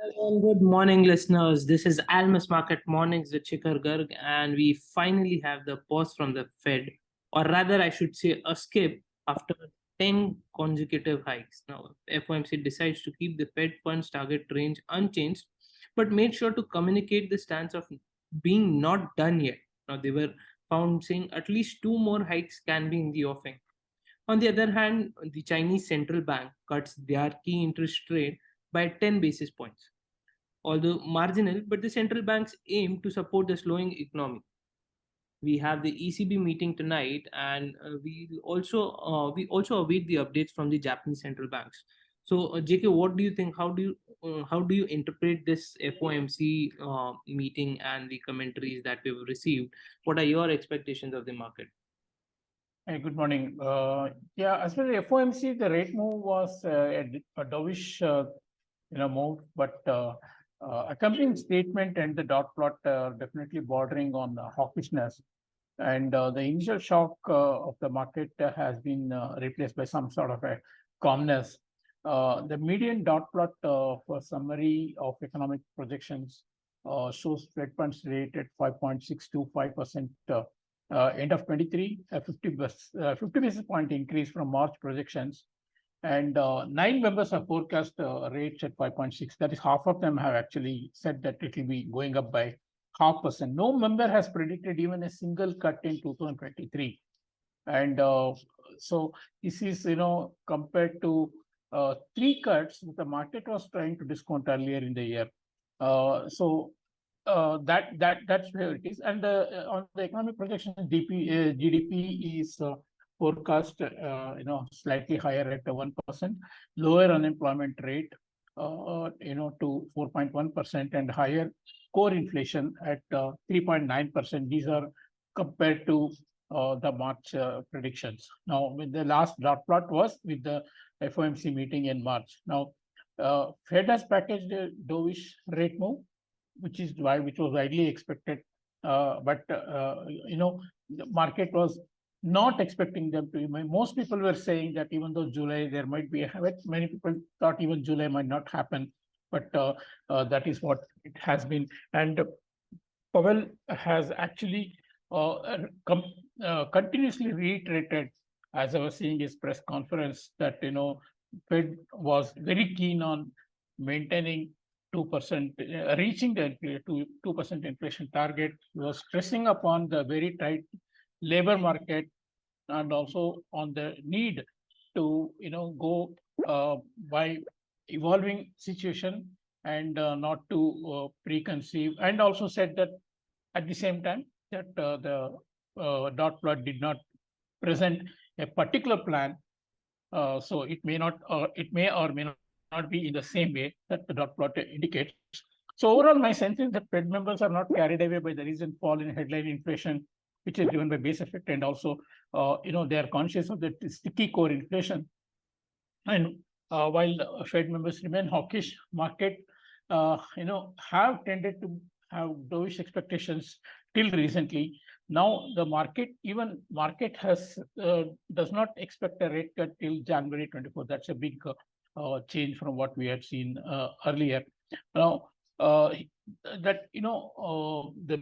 And good morning, listeners. This is Almus Market Mornings with Shikhar Garg, and we finally have the pause from the Fed, or rather, I should say, a skip after 10 consecutive hikes. Now, FOMC decides to keep the Fed funds target range unchanged, but made sure to communicate the stance of being not done yet. Now, they were found saying at least two more hikes can be in the offing. On the other hand, the Chinese central bank cuts their key interest rate by 10 basis points, although marginal, but the central banks aim to support the slowing economy. We have the ECB meeting tonight, and we also await the updates from the Japanese central banks. So, JK, what do you think? How do you interpret this FOMC meeting and the commentaries that we've received? What are your expectations of the market? Hey, good morning. As far as FOMC, the rate move was a dovish, move, but accompanying statement and the dot plot definitely bordering on hawkishness. And the initial shock of the market has been replaced by some sort of a calmness. The median dot plot for summary of economic projections shows Fed funds rate at 5.625%. End of 23, 50 basis point increase from March projections. And 9 members have forecast rates at 5.6. That is, half of them have actually said that it will be going up by 0.5%. No member has predicted even a single cut in 2023. And so this is, compared to 3 cuts the market was trying to discount earlier in the year. That's where it is. And on the economic projection, GDP is forecast, slightly higher at 1%, lower unemployment rate, to 4.1%, and higher core inflation at 3.9%. These are compared to the March predictions. Now, with the last dot plot was with the FOMC meeting in March. Now, Fed has packaged a dovish rate move, which was widely expected, but the market was not expecting them to. Most people were saying that even though July there might be a habit, many people thought even July might not happen, but that is what it has been. And Powell has actually continuously reiterated, as I was seeing his press conference, that Fed was very keen on maintaining 2%, reaching the 2% inflation target. He was stressing upon the very tight labor market and also on the need to go by evolving situation and not to preconceive, and also said that at the same time that the dot plot did not present a particular plan, so it may or may not be in the same way that the dot plot indicates. So overall, my sense is that Fed members are not carried away by the recent fall in headline inflation, which is driven by base effect, and also they are conscious of the sticky core inflation. And while Fed members remain hawkish, market have tended to have dovish expectations till recently. Now the market has does not expect a rate cut till January 24. That's a big change from what we had seen earlier. Now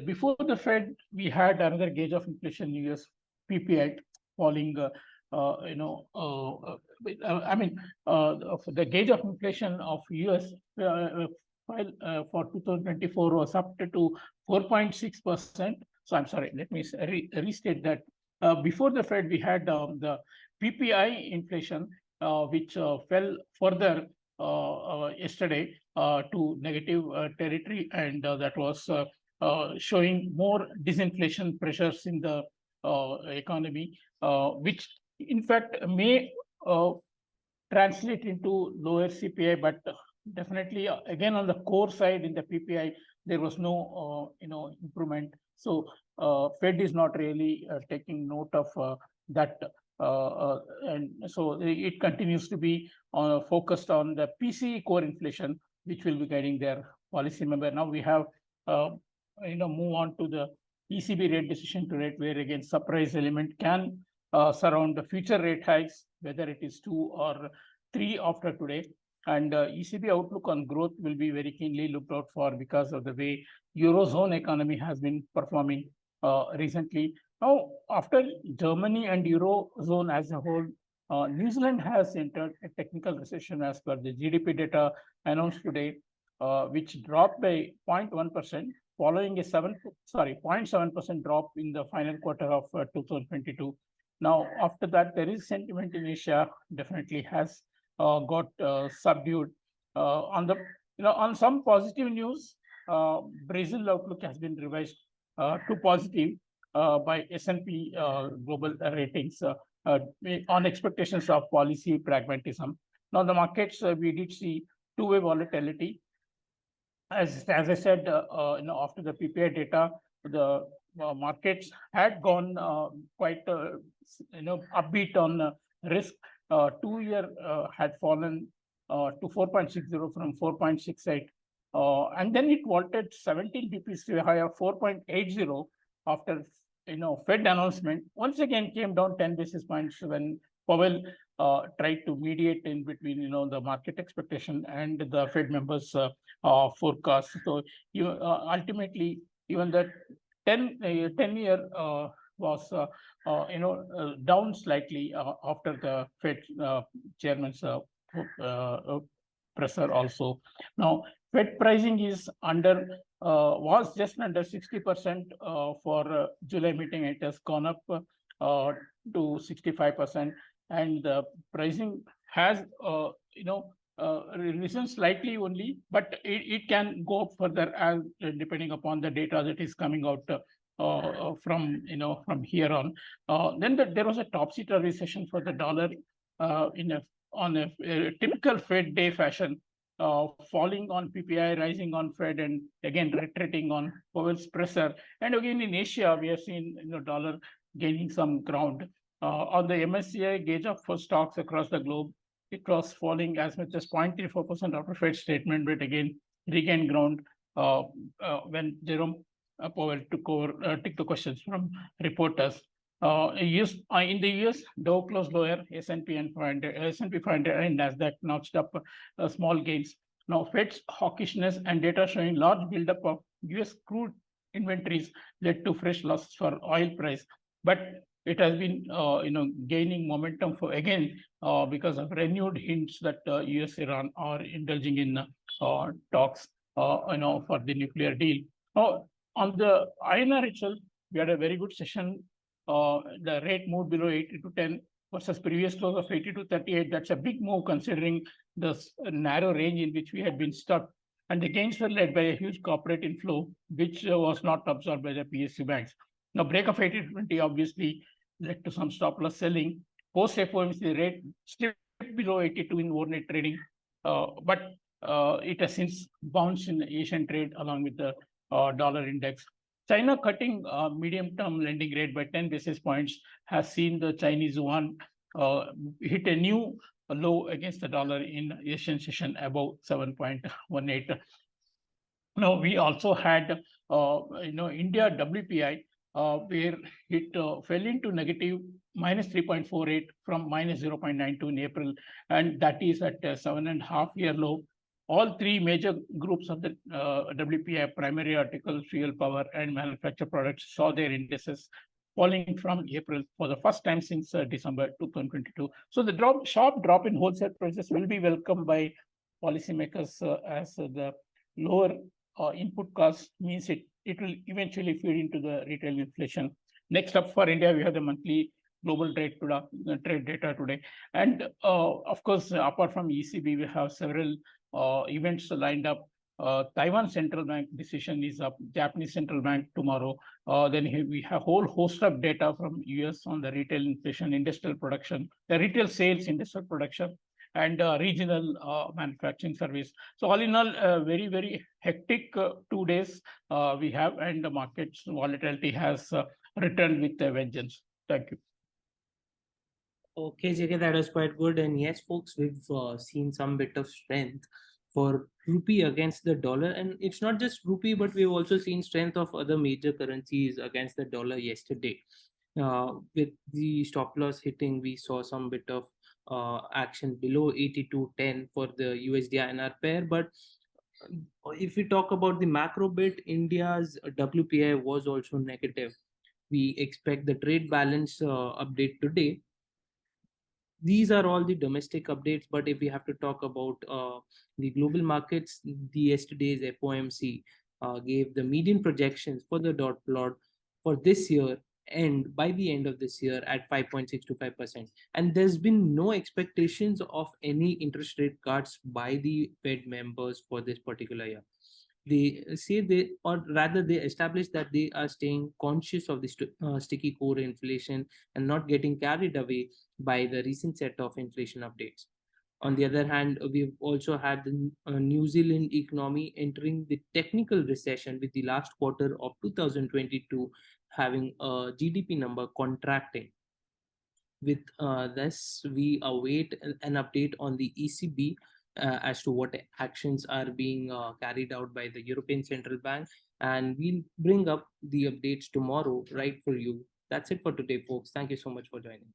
before the Fed, we had another gauge of inflation, US PPI, falling. The gauge of inflation of US for 2024 was up to 4.6%. So I'm sorry, let me restate that. Before the Fed, we had the PPI inflation, which fell further yesterday to negative territory, and that was showing more disinflation pressures in the economy, which in fact may translate into lower CPI, but definitely again on the core side in the PPI there was no improvement. So Fed is not really taking note of that, and so it continues to be focused on the PCE core inflation, which will be guiding their policy. Remember, now we have move on to the ECB rate decision to rate, where again surprise element can surround the future rate hikes, whether it is 2 or 3 after today. And ECB outlook on growth will be very keenly looked out for because of the way Eurozone economy has been performing recently. Now, after Germany and Eurozone as a whole, New Zealand has entered a technical recession as per the GDP data announced today, which dropped by 0.1%, following a 0.7% drop in the final quarter of 2022. Now, after that, there is sentiment in Asia definitely has got subdued. On some positive news, Brazil outlook has been revised to positive by S&P Global Ratings on expectations of policy pragmatism. Now, the markets we did see two-way volatility. As I said, after the PPI data, the markets had gone quite upbeat on risk. 2-year had fallen to 4.60 from 4.68, and then it vaulted 17 bps to a high of 4.80 after Fed announcement. Once again came down 10 basis points when Powell tried to mediate in between the market expectation and the Fed members forecast. So ultimately even the 10-year was down slightly after the Fed chairman's pressure also. Now, Fed pricing is was just under 60% for July meeting. It has gone up to 65%, and the pricing has risen slightly only, but it can go up further as depending upon the data that is coming out from here on. Then there was a topsy-turvy session for the dollar on a typical Fed day fashion, falling on PPI, rising on Fed, and again retreating on Powell's pressure. And again in Asia, we have seen dollar gaining some ground. On the MSCI gauge of for stocks across the globe, it was falling as much as 0.34% after Fed statement, but again regained ground when Jerome Powell took the questions from reporters. In the US, Dow closed lower, S&P 500 and Nasdaq notched up small gains. Now, Fed's hawkishness and data showing large buildup of US crude inventories led to fresh losses for oil price, but it has been gaining momentum for again because of renewed hints that US-Iran are indulging in talks for the nuclear deal. On the INR itself, we had a very good session. The rate moved below 80 to 10 versus previous close of 80 to 38. That's a big move considering the narrow range in which we had been stuck. And the gains were led by a huge corporate inflow, which was not absorbed by the PSU banks. Now, break of 80 to 20 obviously led to some stop loss selling. Post FOMC rate slipped below 82 in overnight trading, but it has since bounced in the Asian trade along with the dollar index. China cutting medium-term lending rate by 10 basis points has seen the Chinese yuan hit a new low against the dollar in Asian session above 7.18. Now, we also had India WPI where it fell into negative minus 3.48 from minus 0.92 in April, and that is at a 7.5-year low. All three major groups of the WPI, primary articles, fuel, power, and manufactured products, saw their indices falling from April for the first time since December 2022. So the sharp drop in wholesale prices will be welcomed by policymakers as the lower input cost means it will eventually feed into the retail inflation. Next up for India, we have the monthly global trade data today. And of course, apart from ECB, we have several events lined up. Taiwan Central Bank decision is up, Japanese Central Bank tomorrow. Then we have a whole host of data from US on the retail inflation, industrial production, the retail sales, industrial production, and regional manufacturing service. So all in all, very, very hectic 2 days we have, and the market's volatility has returned with a vengeance. Thank you. Okay, JK, that was quite good. And yes, folks, we've seen some bit of strength for rupee against the dollar. And it's not just rupee, but we've also seen strength of other major currencies against the dollar yesterday. With the stop loss hitting, we saw some bit of action below 82.10 for the USD INR pair. But if we talk about the macro bit, India's WPI was also negative. We expect the trade balance update today. These are all the domestic updates, but if we have to talk about the global markets, the yesterday's FOMC gave the median projections for the dot plot for this year and by the end of this year at 5.6 to 5%. And there's been no expectations of any interest rate cuts by the Fed members for this particular year. They say they, or rather they establish that they are staying conscious of the sticky core inflation and not getting carried away by the recent set of inflation updates. On the other hand, we've also had the New Zealand economy entering the technical recession with the last quarter of 2022 having a GDP number contracting. With this, we await an update on the ECB as to what actions are being carried out by the European Central Bank, and we'll bring up the updates tomorrow right for you. That's it for today, folks. Thank you so much for joining.